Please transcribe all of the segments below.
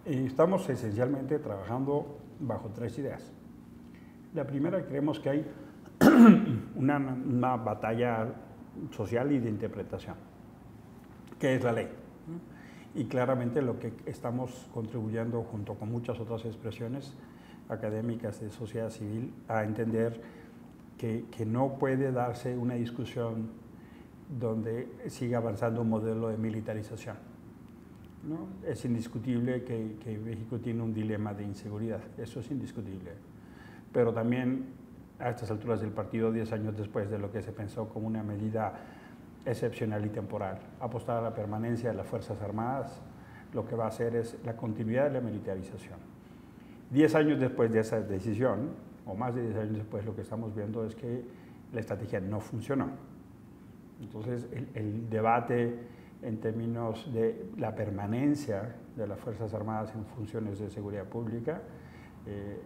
Estamos esencialmente trabajando bajo tres ideas. La primera, creemos que hay una batalla social y de interpretación, que es la ley. Y claramente lo que estamos contribuyendo junto con muchas otras expresiones académicas de sociedad civil a entender que no puede darse una discusión donde siga avanzando un modelo de militarización, ¿no? Es indiscutible que México tiene un dilema de inseguridad, eso es indiscutible. Pero también a estas alturas del partido, 10 años después de lo que se pensó como una medida excepcional y temporal, apostar a la permanencia de las Fuerzas Armadas, lo que va a hacer es la continuidad de la militarización. 10 años después de esa decisión, o más de 10 años después, lo que estamos viendo es que la estrategia no funcionó. Entonces, el debate en términos de la permanencia de las Fuerzas Armadas en funciones de seguridad pública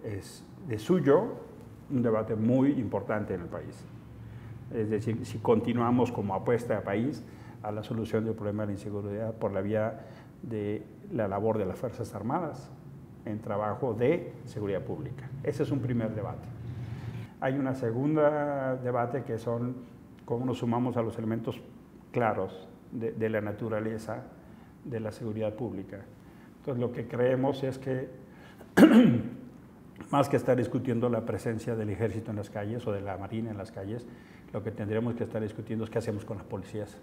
es de suyo un debate muy importante en el país. Es decir, si continuamos como apuesta a país a la solución del problema de la inseguridad por la vía de la labor de las Fuerzas Armadas en trabajo de seguridad pública. Ese es un primer debate. Hay una segunda debate que son cómo nos sumamos a los elementos claros de la naturaleza de la seguridad pública. Entonces, lo que creemos es que más que estar discutiendo la presencia del ejército en las calles o de la marina en las calles, lo que tendríamos que estar discutiendo es qué hacemos con las policías.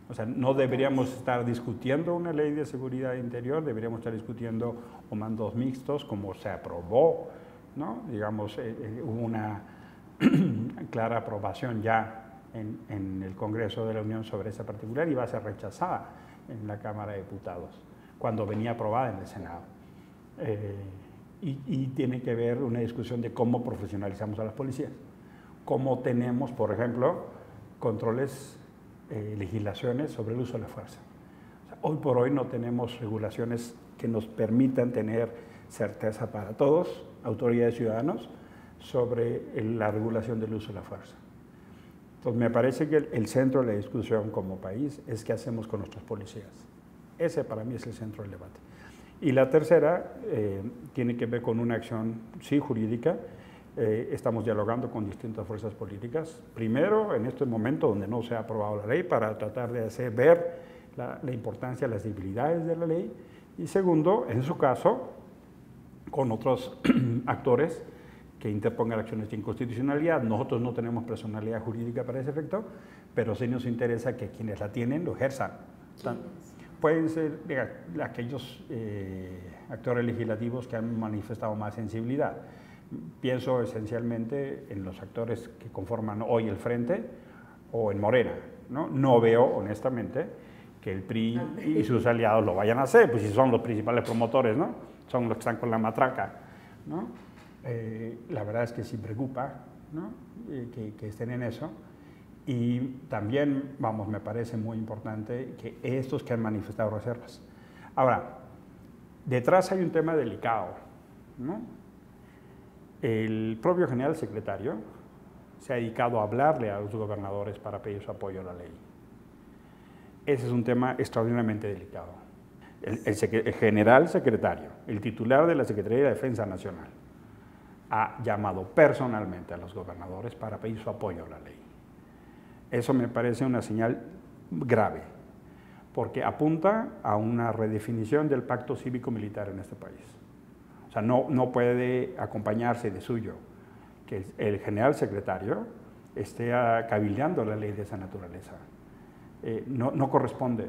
O sea, no deberíamos estar discutiendo una ley de seguridad interior, deberíamos estar discutiendo comandos mixtos, como se aprobó, ¿no? Digamos, hubo una clara aprobación ya en el Congreso de la Unión sobre esa particular y va a ser rechazada en la Cámara de Diputados, cuando venía aprobada en el Senado. Y tiene que ver una discusión de cómo profesionalizamos a las policías, cómo tenemos, por ejemplo, controles, legislaciones sobre el uso de la fuerza. O sea, hoy por hoy no tenemos regulaciones que nos permitan tener certeza para todos, autoridades y ciudadanos, sobre la regulación del uso de la fuerza. Entonces, me parece que el centro de la discusión como país es qué hacemos con nuestros policías. Ese para mí es el centro del debate. Y la tercera tiene que ver con una acción, sí, jurídica. Estamos dialogando con distintas fuerzas políticas. Primero, en este momento donde no se ha aprobado la ley, para tratar de hacer ver la importancia, las debilidades de la ley. Y segundo, en su caso, con otros actores que interpongan acciones de inconstitucionalidad. Nosotros no tenemos personalidad jurídica para ese efecto, pero sí nos interesa que quienes la tienen lo ejerzan. Pueden ser aquellos actores legislativos que han manifestado más sensibilidad. Pienso esencialmente en los actores que conforman hoy el Frente o en Morena, ¿no? No veo, honestamente, que el PRI y sus aliados lo vayan a hacer, pues si son los principales promotores, ¿no? Son los que están con la matraca, ¿no? La verdad es que sí preocupa, ¿no? que estén en eso. Y también, vamos, me parece muy importante que estos que han manifestado reservas. Ahora, detrás hay un tema delicado, ¿no? El propio general secretario se ha dedicado a hablarle a los gobernadores para pedir su apoyo a la ley. Ese es un tema extraordinariamente delicado. El general secretario, el titular de la Secretaría de Defensa Nacional, ha llamado personalmente a los gobernadores para pedir su apoyo a la ley. Eso me parece una señal grave, porque apunta a una redefinición del pacto cívico-militar en este país. O sea, no puede acompañarse de suyo que el general secretario esté cabildeando la ley de esa naturaleza. No corresponde,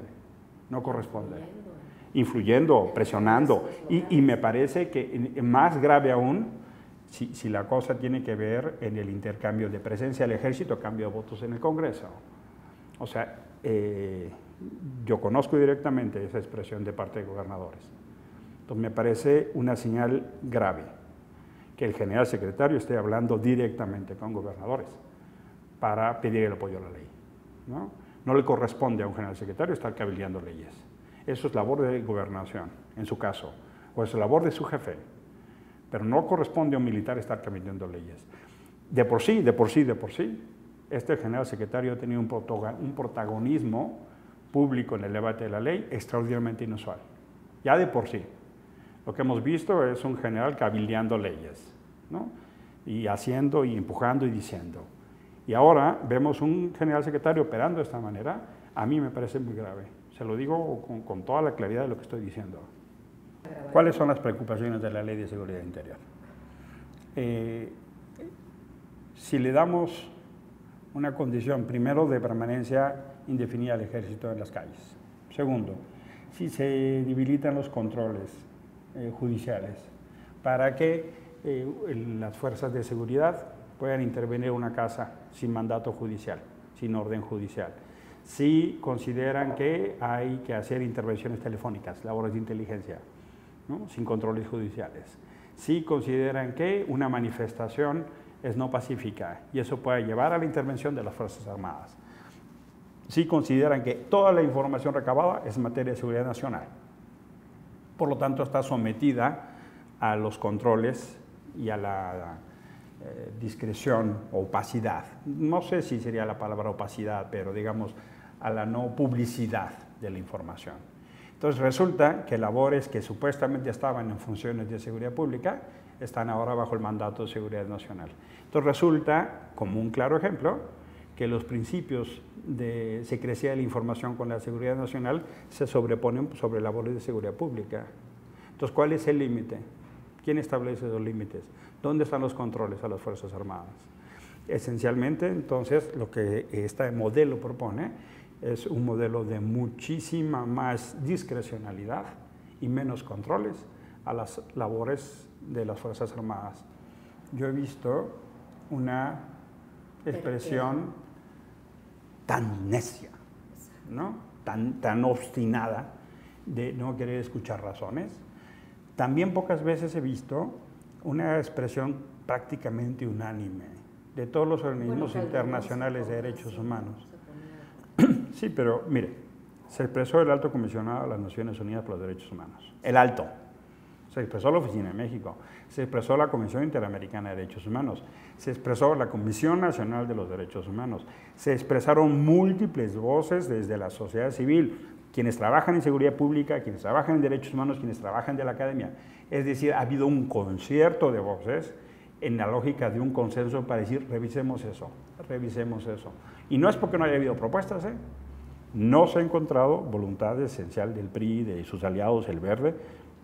no corresponde. Influyendo, presionando. Y me parece que más grave aún, si la cosa tiene que ver en el intercambio de presencia del ejército, cambio de votos en el Congreso. O sea, yo conozco directamente esa expresión de parte de gobernadores. Entonces me parece una señal grave que el general secretario esté hablando directamente con gobernadores para pedir el apoyo a la ley, ¿no? No le corresponde a un general secretario estar cabildeando leyes. Eso es labor de gobernación, en su caso, o es labor de su jefe. Pero no corresponde a un militar estar cabildeando leyes. De por sí, este general secretario ha tenido un protagonismo público en el debate de la ley extraordinariamente inusual. ya de por sí. Lo que hemos visto es un general cabildeando leyes, ¿no? Y haciendo y empujando y diciendo. Y ahora vemos un general secretario operando de esta manera, a mí me parece muy grave. Se lo digo con toda la claridad de lo que estoy diciendo. ¿Cuáles son las preocupaciones de la Ley de Seguridad Interior? Si le damos una condición, primero, de permanencia indefinida al ejército en las calles. Segundo, si se debilitan los controles judiciales para que las fuerzas de seguridad puedan intervenir en una casa sin mandato judicial, sin orden judicial. Si consideran que hay que hacer intervenciones telefónicas, labores de inteligencia, ¿no? Sin controles judiciales. Si consideran que una manifestación es no pacífica y eso puede llevar a la intervención de las Fuerzas Armadas. Si consideran que toda la información recabada es materia de seguridad nacional. Por lo tanto, está sometida a los controles y a la discreción o opacidad. No sé si sería la palabra opacidad, pero digamos a la no publicidad de la información. Entonces resulta que labores que supuestamente estaban en funciones de seguridad pública están ahora bajo el mandato de seguridad nacional. Entonces resulta, como un claro ejemplo, que los principios de secrecía de la información con la seguridad nacional se sobreponen sobre labores de seguridad pública. Entonces, ¿cuál es el límite? ¿Quién establece esos límites? ¿Dónde están los controles a las Fuerzas Armadas? Esencialmente, entonces, lo que este modelo propone es un modelo de muchísima más discrecionalidad y menos controles a las labores de las Fuerzas Armadas. Yo he visto una expresión tan necia, ¿no? tan obstinada de no querer escuchar razones. También pocas veces he visto una expresión prácticamente unánime de todos los organismos internacionales de derechos humanos. Sí, pero mire, se expresó el Alto Comisionado de las Naciones Unidas por los Derechos Humanos, el Alto. Se expresó la Oficina de México, se expresó la Comisión Interamericana de Derechos Humanos, se expresó la Comisión Nacional de los Derechos Humanos, se expresaron múltiples voces desde la sociedad civil, quienes trabajan en seguridad pública, quienes trabajan en derechos humanos, quienes trabajan de la academia. Es decir, ha habido un concierto de voces en la lógica de un consenso para decir, revisemos eso, revisemos eso. Y no es porque no haya habido propuestas, no se ha encontrado voluntad esencial del PRI, de sus aliados, el Verde,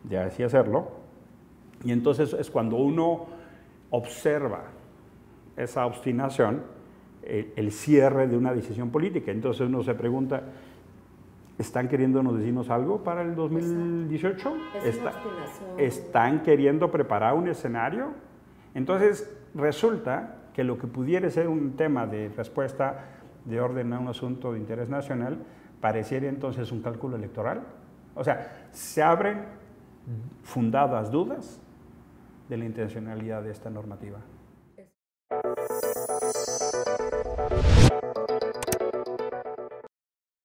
de así hacerlo. Y entonces es cuando uno observa esa obstinación, el cierre de una decisión política. Entonces uno se pregunta, ¿están queriéndonos decirnos algo para el 2018? ¿Están queriendo preparar un escenario? Entonces resulta que lo que pudiera ser un tema de respuesta de orden a un asunto de interés nacional, pareciera entonces un cálculo electoral. O sea, se abren fundadas dudas de la intencionalidad de esta normativa.